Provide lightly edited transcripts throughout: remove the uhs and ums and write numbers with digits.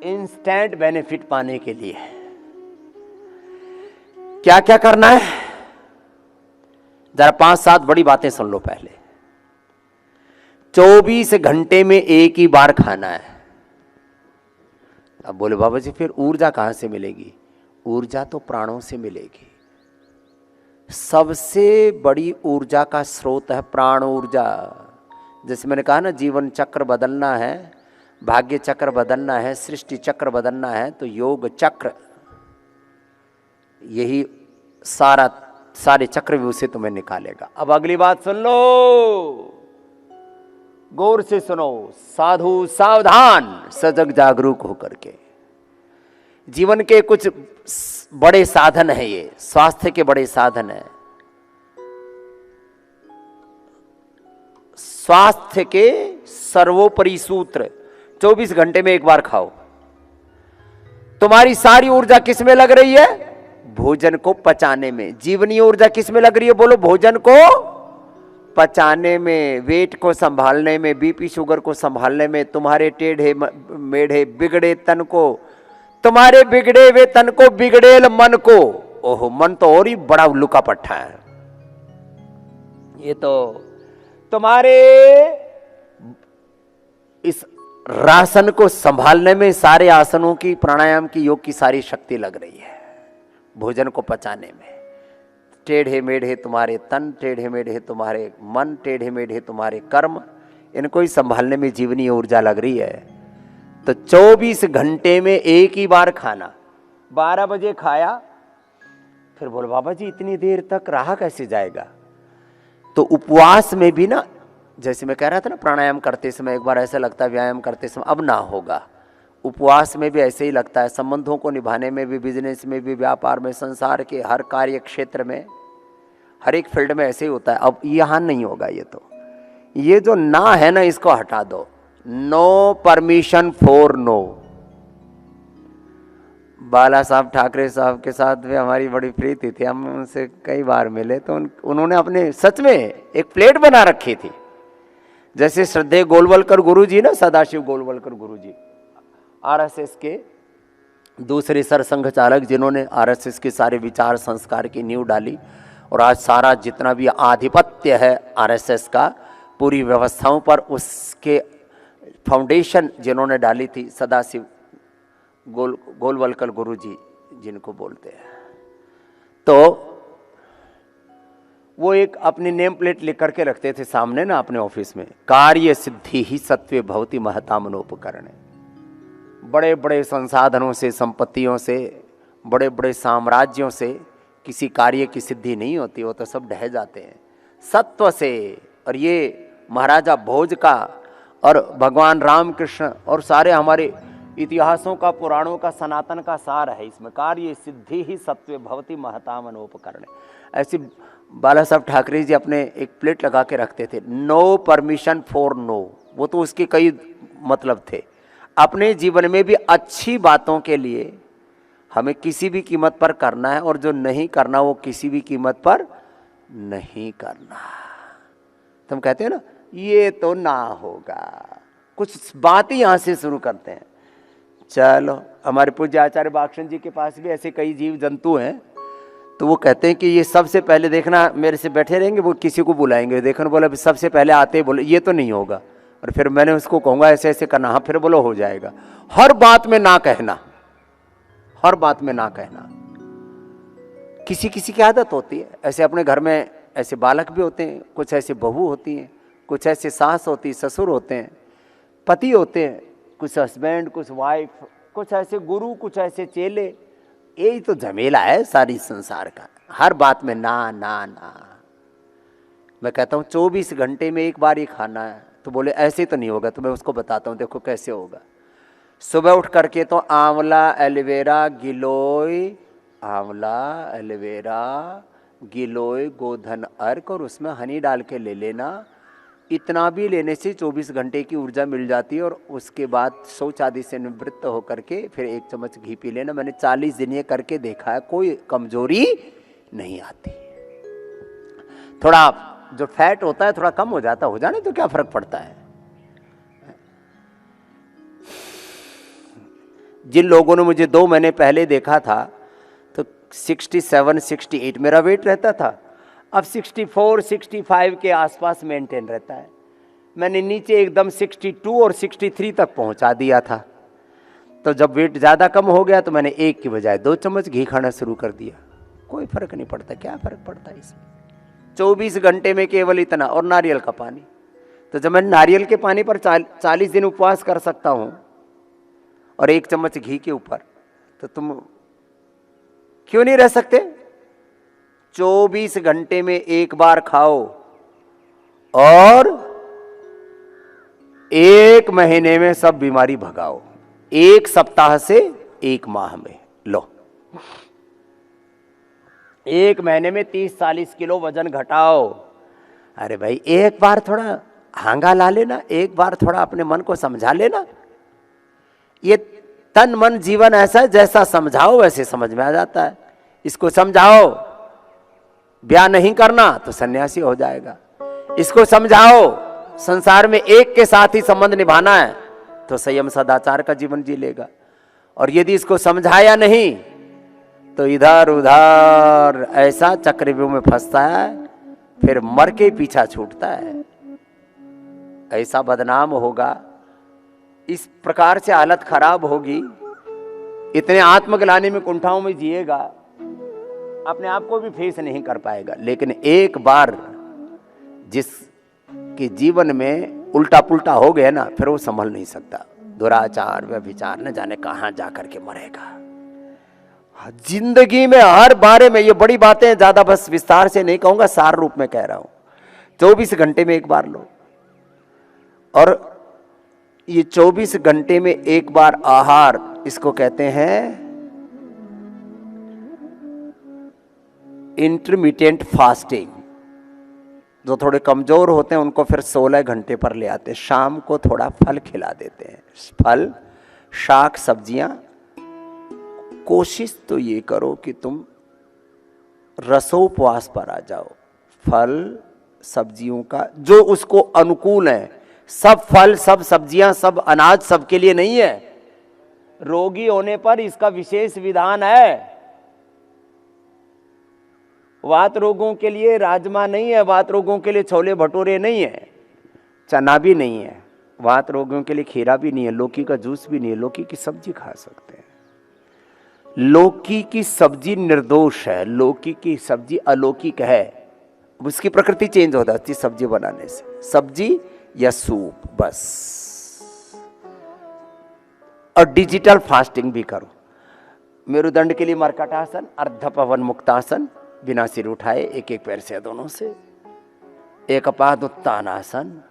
Instant benefit पाने के लिए क्या क्या करना है, जरा 5-7 बड़ी बातें सुन लो। पहले 24 घंटे में एक ही बार खाना है। अब बोले बाबा जी फिर ऊर्जा कहां से मिलेगी? ऊर्जा तो प्राणों से मिलेगी। सबसे बड़ी ऊर्जा का स्रोत है प्राण ऊर्जा। जैसे मैंने कहा ना, जीवन चक्र बदलना है, भाग्य चक्र बदलना है, सृष्टि चक्र बदलना है, तो योग चक्र यही सारे चक्रव्यूह से तुम्हें निकालेगा। अब अगली बात सुन लो, गौर से सुनो। साधु सावधान, सजग जागरूक होकर के। जीवन के कुछ बड़े साधन है, ये स्वास्थ्य के बड़े साधन है। स्वास्थ्य के सर्वोपरि सूत्र 24 घंटे में एक बार खाओ। तुम्हारी सारी ऊर्जा किस में लग रही है? भोजन को पचाने में। जीवनीय ऊर्जा किस में लग रही है? बोलो, भोजन को पचाने में, वेट को संभालने में, बीपी शुगर को संभालने में, तुम्हारे टेढ़े मेढ़े बिगड़े तन को, तुम्हारे बिगड़े हुए तन को, बिगड़ेल मन को। ओहो, मन तो और ही बड़ा उल्लू का पट्टा है। ये तो तुम्हारे इस रासन को संभालने में, सारे आसनों की, प्राणायाम की, योग की सारी शक्ति लग रही है भोजन को पचाने में। टेढ़े मेढ़े तुम्हारे तन, टेढ़े मेढ़े तुम्हारे मन, टेढ़े मेढ़े तुम्हारे कर्म, इनको ही संभालने में जीवनी ऊर्जा लग रही है। तो 24 घंटे में एक ही बार खाना। 12 बजे खाया, फिर बोलो बाबा जी इतनी देर तक रहा कैसे जाएगा? तो उपवास में भी ना, जैसे मैं कह रहा था ना, प्राणायाम करते समय एक बार ऐसा लगता है व्यायाम करते समय अब ना होगा। उपवास में भी ऐसे ही लगता है। संबंधों को निभाने में भी, बिजनेस में भी, व्यापार में, संसार के हर कार्य क्षेत्र में, हर एक फील्ड में ऐसे ही होता है। अब यहां नहीं होगा। ये जो ना है ना, इसको हटा दो। No permission for no. Balasaheb Thackeray साहब के साथ भी हमारी बड़ी प्रीति थी, हम उनसे कई बार मिले, तो उन्होंने अपने सच में एक प्लेट बना रखी थी। जैसे श्रद्धेय गोलवलकर गुरुजी ना, सदाशिव गोलवलकर गुरुजी, आरएसएस के दूसरे सरसंघ चालक, जिन्होंने आरएसएस के सारे विचार संस्कार की नींव डाली, और आज सारा जितना भी आधिपत्य है आरएसएस का पूरी व्यवस्थाओं पर, उसके फाउंडेशन जिन्होंने डाली थी, सदाशिव गोलवलकर गुरुजी जिनको बोलते हैं। तो वो एक अपनी नेम प्लेट लिख करके रखते थे सामने ना अपने ऑफिस में, कार्य सिद्धि ही सत्वे भवति महतामनोपकरण। बड़े बड़े संसाधनों से, संपत्तियों से, बड़े बड़े साम्राज्यों से किसी कार्य की सिद्धि नहीं होती, वो तो सब ढह जाते हैं सत्व से। और ये महाराजा भोज का और भगवान रामकृष्ण और सारे हमारे इतिहासों का, पुराणों का, सनातन का सार है इसमें। कार्य सिद्धि ही सत्वे भवति महतामनोपकरण। ऐसी बाला साहब ठाकरे जी अपने एक प्लेट लगा के रखते थे, नो परमिशन फॉर नो। वो तो उसके कई मतलब थे। अपने जीवन में भी अच्छी बातों के लिए हमें किसी भी कीमत पर करना है, और जो नहीं करना वो किसी भी कीमत पर नहीं करना। तुम कहते हो ना ये तो ना होगा, कुछ बात ही यहां से शुरू करते हैं। चलो, हमारे पूज्य आचार्य बाक्षण जी के पास भी ऐसे कई जीव जंतु हैं, तो वो कहते हैं कि ये सबसे पहले देखना, मेरे से बैठे रहेंगे, वो किसी को बुलाएंगे, देखना, बोला सबसे पहले आते ही बोले ये तो नहीं होगा, और फिर मैंने उसको कहूंगा ऐसे ऐसे करना, हाँ, फिर बोलो हो जाएगा। हर बात में ना कहना, हर बात में ना कहना। किसी किसी की आदत होती है ऐसे। अपने घर में ऐसे बालक भी होते हैं, कुछ ऐसे बहू होती हैं, कुछ ऐसे सास होती, ससुर होते हैं, पति होते हैं, कुछ हस्बैंड, कुछ वाइफ, कुछ ऐसे गुरु, कुछ ऐसे चेले। यही तो झमेला है सारी संसार का, हर बात में ना ना ना। मैं कहता हूँ 24 घंटे में एक बार ही खाना है। तो बोले ऐसे तो नहीं होगा, तो मैं उसको बताता हूँ, देखो कैसे होगा। सुबह उठ करके तो आंवला, एलोवेरा, गिलोय, आंवला, एलोवेरा, गिलोय, गोधन अर्क, और उसमें हनी डाल के ले लेना। इतना भी लेने से 24 घंटे की ऊर्जा मिल जाती है। और उसके बाद शौच आदि से निवृत्त होकर के फिर 1 चम्मच घी पी लेना। मैंने 40 दिन ये करके देखा है, कोई कमजोरी नहीं आती। थोड़ा जो फैट होता है थोड़ा कम हो जाता, हो जाने तो क्या फर्क पड़ता है। जिन लोगों ने मुझे 2 महीने पहले देखा था तो 67, 68 मेरा वेट रहता था, अब 64, 65 के आसपास मेंटेन रहता है। मैंने नीचे एकदम 62 और 63 तक पहुंचा दिया था। तो जब वेट ज़्यादा कम हो गया तो मैंने 1 की बजाय 2 चम्मच घी खाना शुरू कर दिया। कोई फर्क नहीं पड़ता, क्या फर्क पड़ता है इसमें? 24 घंटे में केवल इतना, और नारियल का पानी। तो जब मैं नारियल के पानी पर 40 दिन उपवास कर सकता हूं और 1 चम्मच घी के ऊपर, तो तुम क्यों नहीं रह सकते? 24 घंटे में 1 बार खाओ और 1 महीने में सब बीमारी भगाओ। 1 सप्ताह से 1 माह में लो, 1 महीने में 30-40 किलो वजन घटाओ। अरे भाई, एक बार थोड़ा हांगा ला लेना, एक बार थोड़ा अपने मन को समझा लेना। ये तन मन जीवन ऐसा है, जैसा समझाओ वैसे समझ में आ जाता है। इसको समझाओ ब्याह नहीं करना तो सन्यासी हो जाएगा। इसको समझाओ संसार में एक के साथ ही संबंध निभाना है तो संयम सदाचार का जीवन जी लेगा। और यदि इसको समझाया नहीं तो इधर उधर ऐसा चक्रव्यूह में फंसता है, फिर मर के पीछा छूटता है, ऐसा बदनाम होगा। इस प्रकार से हालत खराब होगी, इतने आत्मग्लानि में कुंठाओं में जिएगा, अपने आप को भी फेस नहीं कर पाएगा। लेकिन एक बार जिसके जीवन में उल्टा पुल्टा हो गया ना, फिर वो संभल नहीं सकता। दुराचार व्यभिचार न जाने कहां जाकर के मरेगा। जिंदगी में हर बारे में, ये बड़ी बातें ज्यादा बस विस्तार से नहीं कहूंगा, सार रूप में कह रहा हूं। 24 घंटे में 1 बार लो, और ये 24 घंटे में 1 बार आहार, इसको कहते हैं इंटरमिटेंट फास्टिंग। जो थोड़े कमजोर होते हैं उनको फिर 16 घंटे पर ले आते हैं। शाम को थोड़ा फल खिला देते हैं, फल, शाक, सब्जियां। कोशिश तो ये करो कि तुम रसोपवास पर आ जाओ। फल सब्जियों का जो उसको अनुकूल है, सब फल, सब सब्जियां, सब अनाज सबके लिए नहीं है। रोगी होने पर इसका विशेष विधान है। वात रोगों के लिए राजमा नहीं है, वात रोगों के लिए छोले भटूरे नहीं है, चना भी नहीं है, वात रोगों के लिए खीरा भी नहीं है, लौकी का जूस भी नहीं है। लौकी की सब्जी खा सकते हैं। लौकी की सब्जी निर्दोष है, लौकी की सब्जी अलौकिक है। उसकी प्रकृति चेंज हो जाती है सब्जी बनाने से, सब्जी या सूप बस। और डिजिटल फास्टिंग भी करो। मेरुदंड के लिए मर्कटासन, अर्ध पवन मुक्तासन, बिना सिर उठाए एक एक पैर से दोनों से, एक पाद उत्तानासन,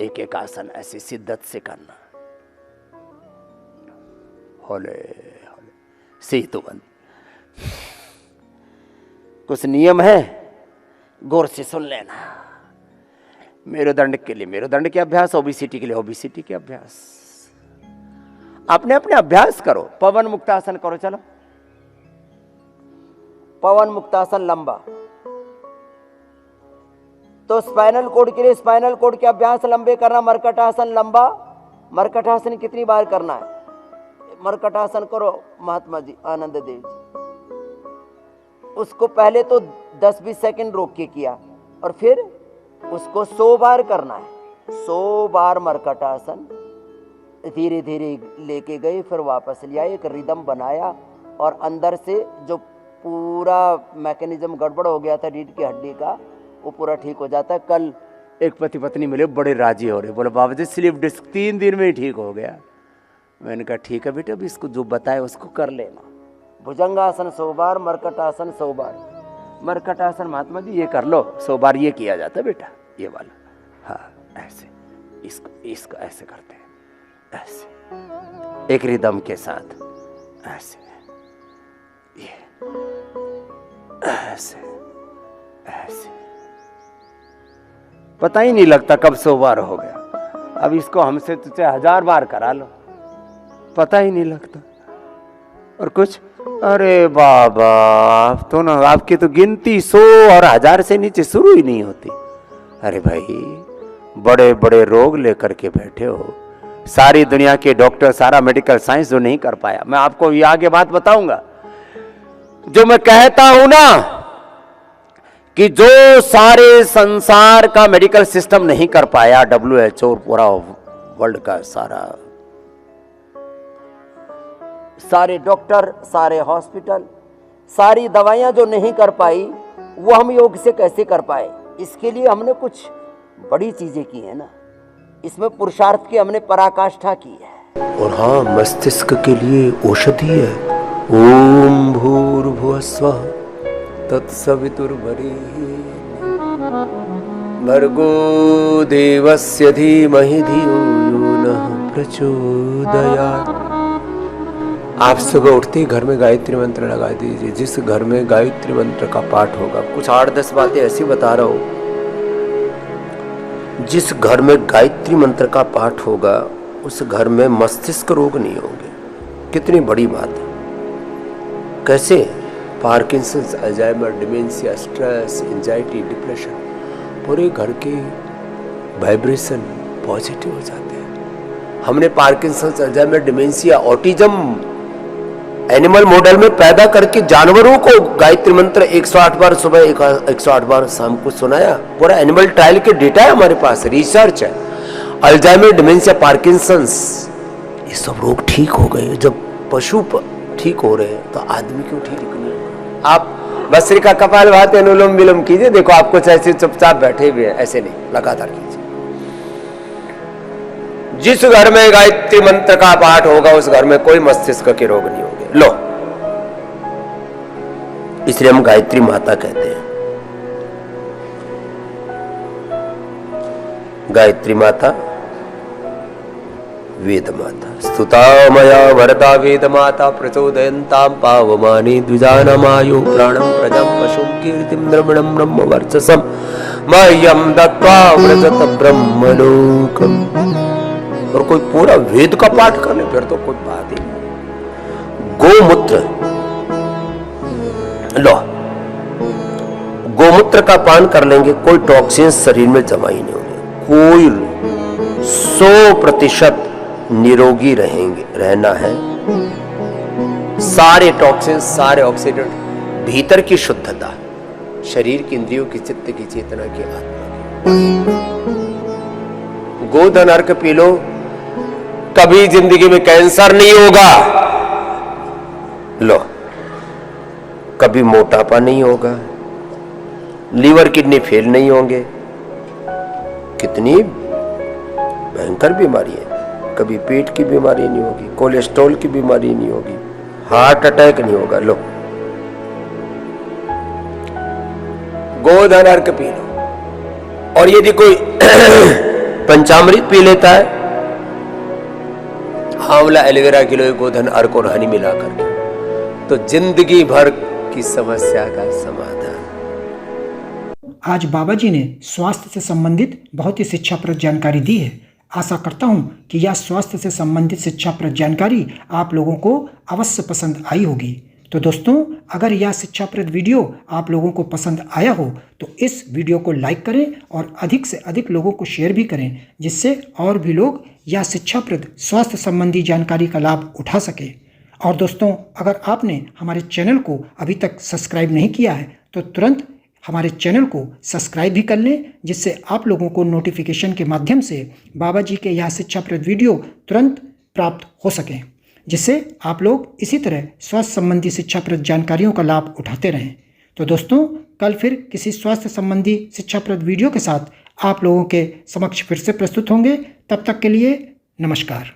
एक एक आसन ऐसे शिद्दत से करना। होले होले सेतुबंद। कुछ नियम है, गौर से सुन लेना। मेरुदंड के लिए मेरुदंड के अभ्यास, ओबिसिटी के लिए ओबिसिटी के अभ्यास। अपने अपने अभ्यास करो। पवन मुक्तासन करो, चलो पवन मुक्तासन लंबा। तो स्पाइनल कोड के लिए स्पाइनल कोड के अभ्यास लंबे करना। मर्कटासन लंबा। मर्कटासन कितनी बार करना है? मर्कटासन करो महात्मा जी, आनंद देव जी। उसको पहले तो 10-20 सेकंड रोक के किया और फिर उसको 100 बार करना है। 100 बार मर्कटासन धीरे धीरे लेके गए, फिर वापस लिया, एक रिदम बनाया और अंदर से जो पूरा मैकेनिज्म गड़बड़ हो गया था रीढ़ की हड्डी का, वो पूरा ठीक हो जाता है। कल एक पति पत्नी मिले, बड़े राजी हो रहे, बोले बाबा जी स्लिप डिस्क 3 दिन में ही ठीक हो गया। मैंने कहा ठीक है बेटा, अभी इसको जो बताए उसको कर लेना। भुजंगासन 100 बार, मर्कटासन 100 बार। मर्कटासन महात्मा जी ये कर लो, 100 बार ये किया जाता है बेटा, ये वाला। हाँ ऐसे, इसको ऐसे करते हैं, ऐसे एक रिदम के साथ, ऐसे ये, ऐसे ऐसे। पता ही नहीं लगता कब 100 बार हो गया। अब इसको हमसे तुझे 1000 बार करा लो, पता ही नहीं लगता। और कुछ, अरे बाबा तो ना, आपकी तो गिनती 100 और 1000 से नीचे शुरू ही नहीं होती। अरे भाई, बड़े बड़े रोग लेकर के बैठे हो, सारी दुनिया के डॉक्टर, सारा मेडिकल साइंस जो नहीं कर पाया। मैं आपको ये आगे बात बताऊंगा। जो मैं कहता हूं ना कि जो सारे संसार का मेडिकल सिस्टम नहीं कर पाया, WHO पूरा वर्ल्ड का सारे डॉक्टर, सारे हॉस्पिटल, सारी दवाइयां जो नहीं कर पाई, वो हम योग से कैसे कर पाए? इसके लिए हमने कुछ बड़ी चीजें की है ना, इसमें पुरुषार्थ की हमने पराकाष्ठा की है। और हाँ, मस्तिष्क के लिए औषधि है। ओम भूर्भुवः स्वः तत्सवितुर्वरेण्यं भर्गो देवस्य धीमहि धियो यो नः प्रचोदयात्। आप सुबह उठते ही घर में गायत्री मंत्र लगा दीजिए। जिस घर में गायत्री मंत्र का पाठ होगा, कुछ 8-10 बातें ऐसी बता रहा हूं, जिस घर में गायत्री मंत्र का पाठ होगा उस घर में मस्तिष्क रोग नहीं होंगे। कितनी बड़ी बात है। कैसे? Parkinson's, Alzheimer, dementia, stress, anxiety, depression, पूरे घर के वाइब्रेशन पॉजिटिव हो जाते हैं। हमने Parkinson's, Alzheimer, dementia, autism animal model में पैदा करके जानवरों को गायत्री मंत्र 108 बार सुबह, 108 बार शाम को सुनाया। पूरा एनिमल ट्रायल के डेटा है हमारे पास, रिसर्च है। अल्जाइमर, डिमेंशिया, पार्किंसंस, ये सब रोग ठीक हो गए। जब पशु ठीक हो रहे हैं तो आदमी क्यों ठीक नहीं? आप भस्त्रिका, कपालभाति, अनुलोम विलोम कीजिए, देखो आप कुछ ऐसे चुपचाप बैठे हुए हैं, ऐसे नहीं, लगातार कीजिए। जिस घर में गायत्री मंत्र का पाठ होगा उस घर में कोई मस्तिष्क के रोग नहीं होंगे। लो, इसलिए हम गायत्री माता कहते हैं। गायत्री माता वेद माता, स्तुता मया वरदा वेद माता, प्रचोदयन्तां पावमानि द्विजानमायु प्राणं प्रजं पशुं कीर्तिं द्रविणं ब्रह्म वर्चसं मह्यं दत्त्वा व्रजत ब्रह्मलोकम्। और कोई पूरा वेद का पाठ कर ले फिर तो कोई बात ही नहीं। गोमूत्र, लो, गोमूत्र का पान कर लेंगे, कोई टॉक्सिन्स शरीर में जमा ही नहीं होंगे। कोई 100% निरोगी रहना है। सारे टॉक्सिन्स, सारे ऑक्सीडेंट, भीतर की शुद्धता, शरीर की, इंद्रियों की, चित्त की, चेतना की, आत्मा की। गोधन अर्क पी लो, कभी जिंदगी में कैंसर नहीं होगा। लो, कभी मोटापा नहीं होगा, लीवर किडनी फेल नहीं होंगे। कितनी भयंकर बीमारी है। कभी पेट की बीमारी नहीं होगी, कोलेस्ट्रॉल की बीमारी नहीं होगी, हार्ट अटैक नहीं होगा। लो, गोधन अर्क पी लो। और यदि कोई पंचामृत पी लेता है, आंवला, एलोवेरा, गिलोय, गोधन अर्क और हनी मिलाकर के, तो जिंदगी भर की समस्या का समाधान। आज बाबा जी ने स्वास्थ्य से संबंधित बहुत ही शिक्षाप्रद जानकारी दी है। आशा करता हूं कि यह स्वास्थ्य से संबंधित शिक्षाप्रद जानकारी आप लोगों को अवश्य पसंद आई होगी। तो दोस्तों, अगर यह शिक्षाप्रद वीडियो आप लोगों को पसंद आया हो तो इस वीडियो को लाइक करें और अधिक से अधिक लोगों को शेयर भी करें, जिससे और भी लोग यह शिक्षाप्रद स्वास्थ्य संबंधी जानकारी का लाभ उठा सके। और दोस्तों, अगर आपने हमारे चैनल को अभी तक सब्सक्राइब नहीं किया है तो तुरंत हमारे चैनल को सब्सक्राइब भी कर लें, जिससे आप लोगों को नोटिफिकेशन के माध्यम से बाबा जी के यह शिक्षाप्रद वीडियो तुरंत प्राप्त हो सकें, जिससे आप लोग इसी तरह स्वास्थ्य संबंधी शिक्षाप्रद जानकारियों का लाभ उठाते रहें। तो दोस्तों, कल फिर किसी स्वास्थ्य संबंधी शिक्षाप्रद वीडियो के साथ आप लोगों के समक्ष फिर से प्रस्तुत होंगे। तब तक के लिए नमस्कार।